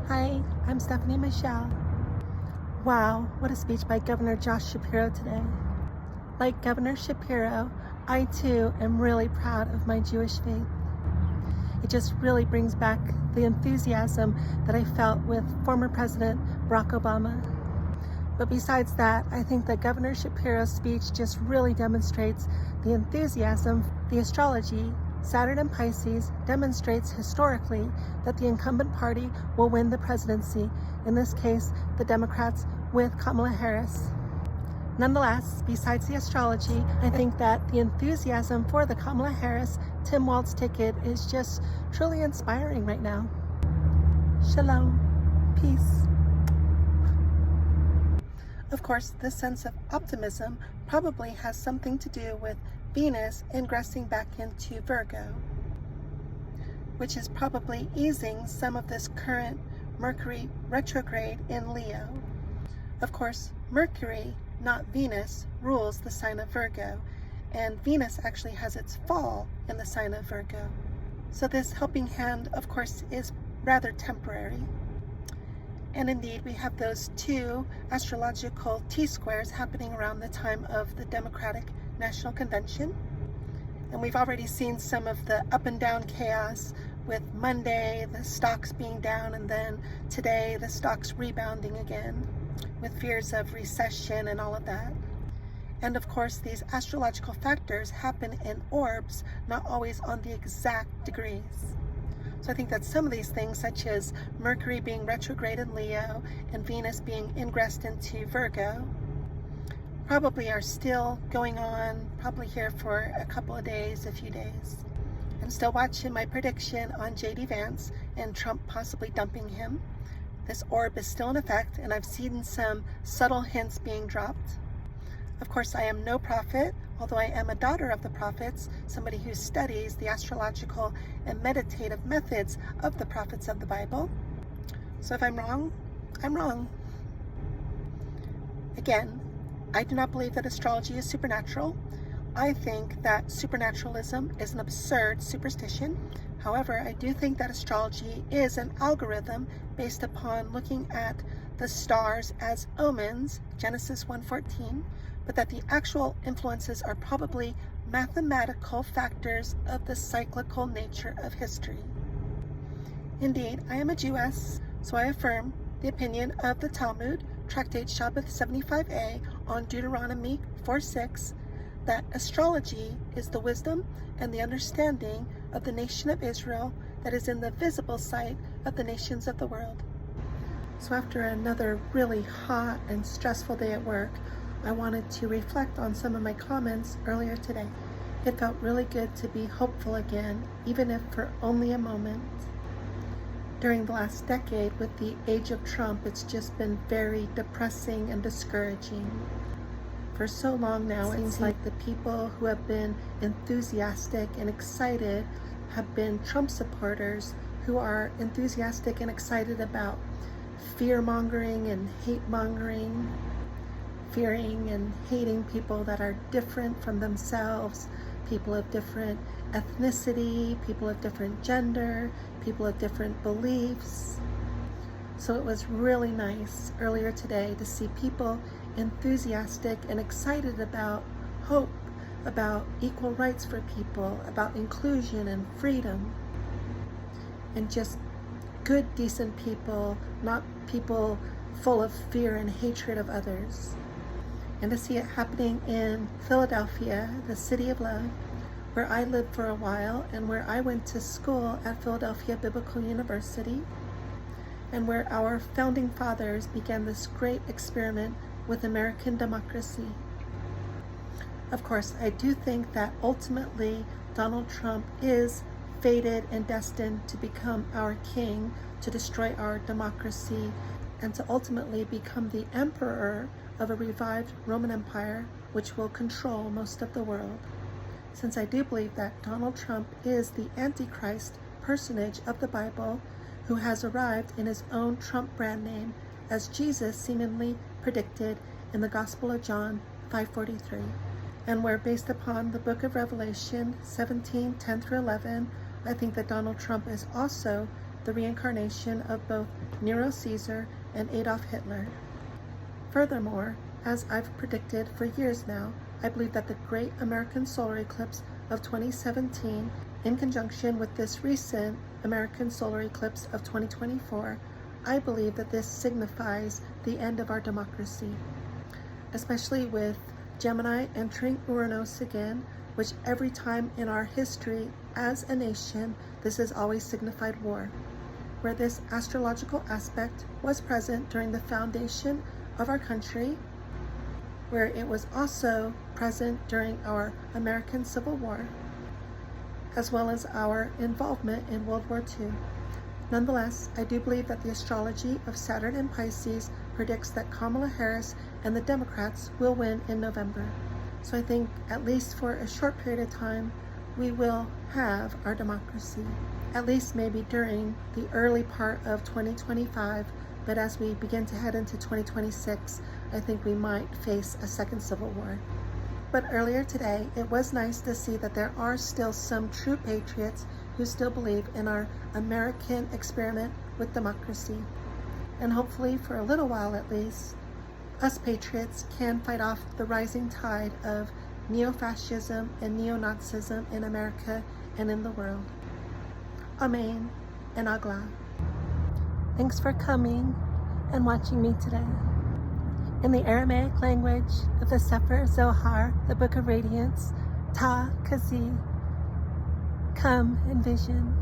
Hi, I'm Stephanie Michelle. Wow, what a speech by Governor Josh Shapiro today. Like Governor Shapiro, I too am really proud of my Jewish faith. It just really brings back the enthusiasm that I felt with former President Barack Obama. But besides that, I think that Governor Shapiro's speech just really demonstrates the enthusiasm. The astrology, Saturn and Pisces, demonstrates historically that the incumbent party will win the presidency, in this case, the Democrats with Kamala Harris. Nonetheless, besides the astrology, I think that the enthusiasm for the Kamala Harris-Tim Walz ticket is just truly inspiring right now. Shalom. Peace. Of course, this sense of optimism probably has something to do with Venus ingressing back into Virgo, which is probably easing some of this current Mercury retrograde in Leo. Of course, Mercury, not Venus, rules the sign of Virgo, and Venus actually has its fall in the sign of Virgo. So this helping hand, of course, is rather temporary. And indeed, we have those two astrological T-squares happening around the time of the Democratic National Convention. And we've already seen some of the up and down chaos with Monday, the stocks being down, and then today, the stocks rebounding again with fears of recession and all of that. And of course, these astrological factors happen in orbs, not always on the exact degrees. So I think that some of these things, such as Mercury being retrograde in Leo and Venus being ingressed into Virgo, probably are still going on, probably here for a couple of days, a few days. I'm still watching my prediction on J.D. Vance and Trump possibly dumping him. This orb is still in effect, and I've seen some subtle hints being dropped. Of course, I am no prophet, although I am a daughter of the prophets, somebody who studies the astrological and meditative methods of the prophets of the Bible. So if I'm wrong, I'm wrong. Again, I do not believe that astrology is supernatural. I think that supernaturalism is an absurd superstition. However, I do think that astrology is an algorithm based upon looking at the stars as omens, Genesis 1:14, but that the actual influences are probably mathematical factors of the cyclical nature of history. Indeed, I am a Jewess, so I affirm the opinion of the Talmud, Tractate Shabbat 75a, on Deuteronomy 4:6, that astrology is the wisdom and the understanding of the nation of Israel that is in the visible sight of the nations of the world. So after another really hot and stressful day at work, I wanted to reflect on some of my comments earlier today. It felt really good to be hopeful again, even if for only a moment. During the last decade, with the age of Trump, it's just been very depressing and discouraging. For so long now, it seems like the people who have been enthusiastic and excited have been Trump supporters who are enthusiastic and excited about fear-mongering and hate-mongering, fearing and hating people that are different from themselves, people of different ethnicity, people of different gender, people of different beliefs. So it was really nice earlier today to see people enthusiastic and excited about hope, about equal rights for people, about inclusion and freedom, and just good, decent people, not people full of fear and hatred of others. And to see it happening in Philadelphia, the city of love, where I lived for a while and where I went to school at Philadelphia Biblical University, and where our founding fathers began this great experiment with American democracy. Of course, I do think that ultimately Donald Trump is fated and destined to become our king, to destroy our democracy, and to ultimately become the emperor of a revived Roman Empire, which will control most of the world. Since I do believe that Donald Trump is the Antichrist personage of the Bible, who has arrived in his own Trump brand name, as Jesus seemingly predicted in the Gospel of John 5:43, and where, based upon the book of Revelation 17:10-11, I think that Donald Trump is also the reincarnation of both Nero Caesar and Adolf Hitler. Furthermore, as I've predicted for years now, I believe that the great American solar eclipse of 2017, in conjunction with this recent American solar eclipse of 2024, I believe that this signifies the end of our democracy, especially with Gemini entering Uranus again, which every time in our history as a nation, this has always signified war, where this astrological aspect was present during the foundation of our country, where it was also present during our American Civil War, as well as our involvement in World War II. Nonetheless, I do believe that the astrology of Saturn in Pisces predicts that Kamala Harris and the Democrats will win in November. So I think, at least for a short period of time, we will have our democracy, at least maybe during the early part of 2025, but as we begin to head into 2026, I think we might face a second civil war. But earlier today, it was nice to see that there are still some true patriots who still believe in our American experiment with democracy. And hopefully, for a little while at least, us patriots can fight off the rising tide of neo-fascism and neo-Nazism in America and in the world. Amen and Agla. Thanks for coming and watching me today. In the Aramaic language of the Sefer Zohar, the Book of Radiance, Ta Kazi, come in vision.